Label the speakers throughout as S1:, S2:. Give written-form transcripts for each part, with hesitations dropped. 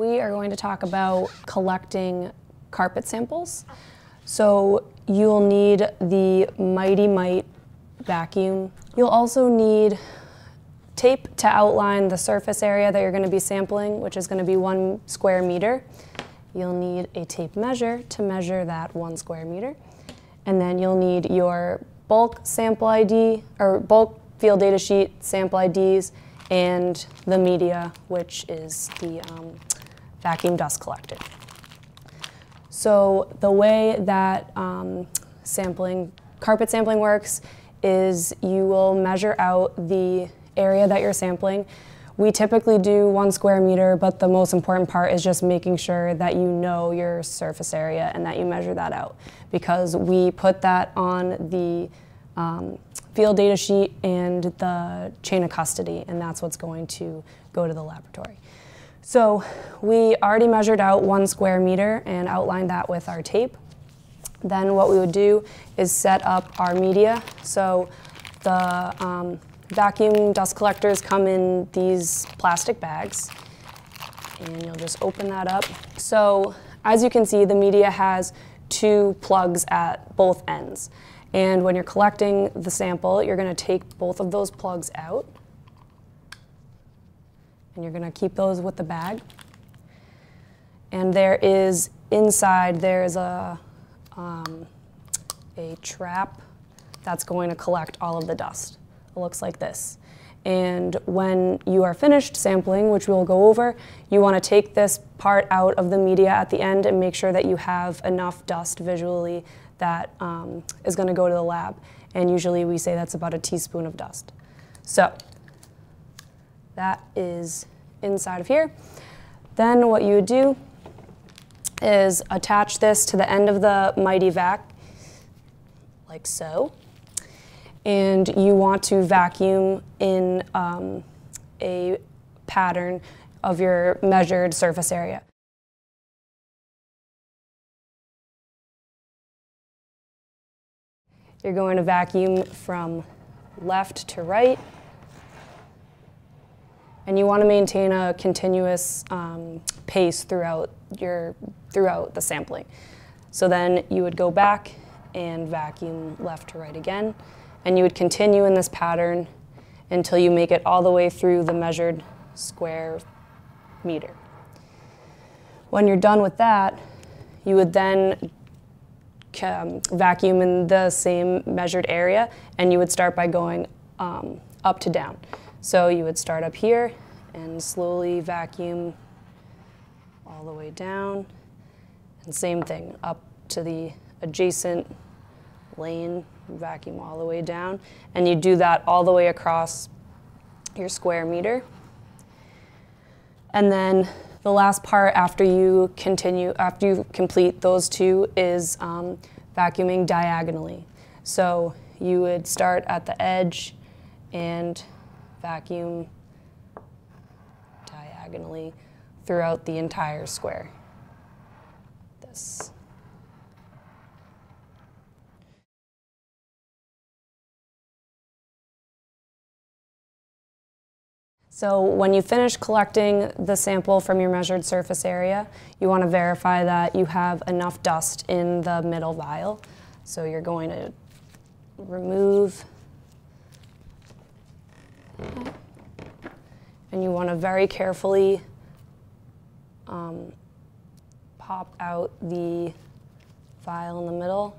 S1: We are going to talk about collecting carpet samples. So you'll need the Mighty Mite vacuum. You'll also need tape to outline the surface area that you're going to be sampling, which is going to be 1 square meter. You'll need a tape measure to measure that 1 square meter. And then you'll need your bulk sample ID, or bulk field data sheet, sample IDs, and the media, which is the vacuum dust collector. So the way that carpet sampling works is you will measure out the area that you're sampling. We typically do 1 square meter, but the most important part is just making sure that you know your surface area and that you measure that out, because we put that on the field data sheet and the chain of custody, and that's what's going to go to the laboratory. So we already measured out 1 square meter and outlined that with our tape. Then what we would do is set up our media. So the vacuum dust collectors come in these plastic bags, and you'll just open that up. So as you can see, the media has 2 plugs at both ends. And when you're collecting the sample, you're going to take both of those plugs out, and you're going to keep those with the bag. And there is, inside, there's a trap that's going to collect all of the dust. It looks like this. And when you are finished sampling, which we'll go over, you want to take this part out of the media at the end and make sure that you have enough dust visually that is going to go to the lab. And usually we say that's about a teaspoon of dust. So that is inside of here. Then what you would do is attach this to the end of the Mighty Vac, like so. And you want to vacuum in a pattern of your measured surface area. You're going to vacuum from left to right, and you want to maintain a continuous pace throughout the sampling. So then you would go back and vacuum left to right again, and you would continue in this pattern until you make it all the way through the measured square meter. When you're done with that, you would then vacuum in the same measured area, and you would start by going up to down. So you would start up here and slowly vacuum all the way down, and same thing, up to the adjacent lane, vacuum all the way down, and you do that all the way across your square meter. And then the last part after you complete those 2 is vacuuming diagonally. So you would start at the edge and vacuum diagonally throughout the entire square. This. So when you finish collecting the sample from your measured surface area, you want to verify that you have enough dust in the middle vial. So you're going to remove, and you want to very carefully pop out the vial in the middle,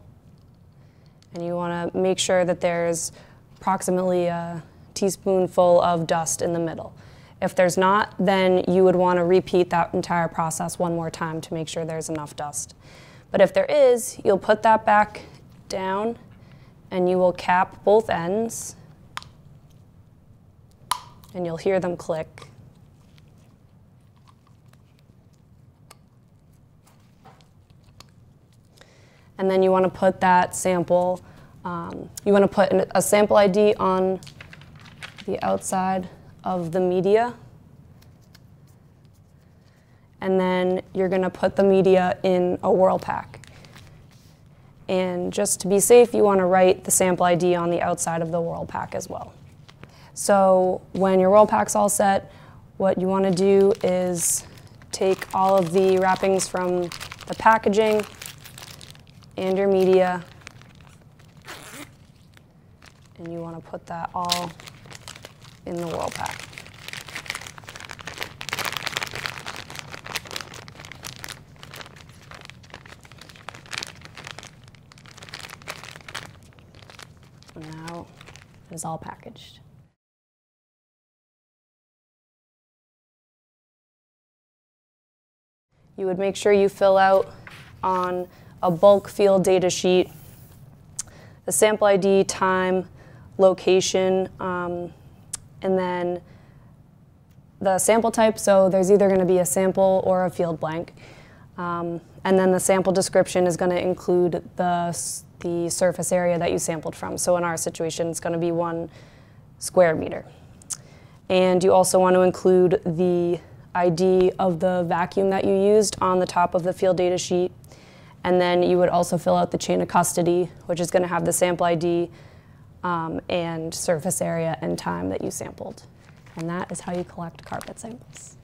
S1: and you want to make sure that there's approximately a teaspoonful of dust in the middle. If there's not, then you would want to repeat that entire process 1 more time to make sure there's enough dust. But if there is, you'll put that back down, and you will cap both ends, and you'll hear them click. And then you want to put that sample, you want to put a sample ID on the outside of the media, and then you're going to put the media in a Whirl-Pak. And just to be safe, you want to write the sample ID on the outside of the Whirl-Pak as well. So when your Whirl-Pak's all set, what you want to do is take all of the wrappings from the packaging and your media, and you want to put that all in the Whirlpak. And now it is all packaged. You would make sure you fill out on a bulk field data sheet the sample ID, time, location, and then the sample type. So there's either going to be a sample or a field blank. And then the sample description is going to include the surface area that you sampled from. So in our situation, it's going to be 1 square meter. And you also want to include the ID of the vacuum that you used on the top of the field data sheet. And then you would also fill out the chain of custody, which is going to have the sample ID and surface area and time that you sampled. And that is how you collect carpet samples.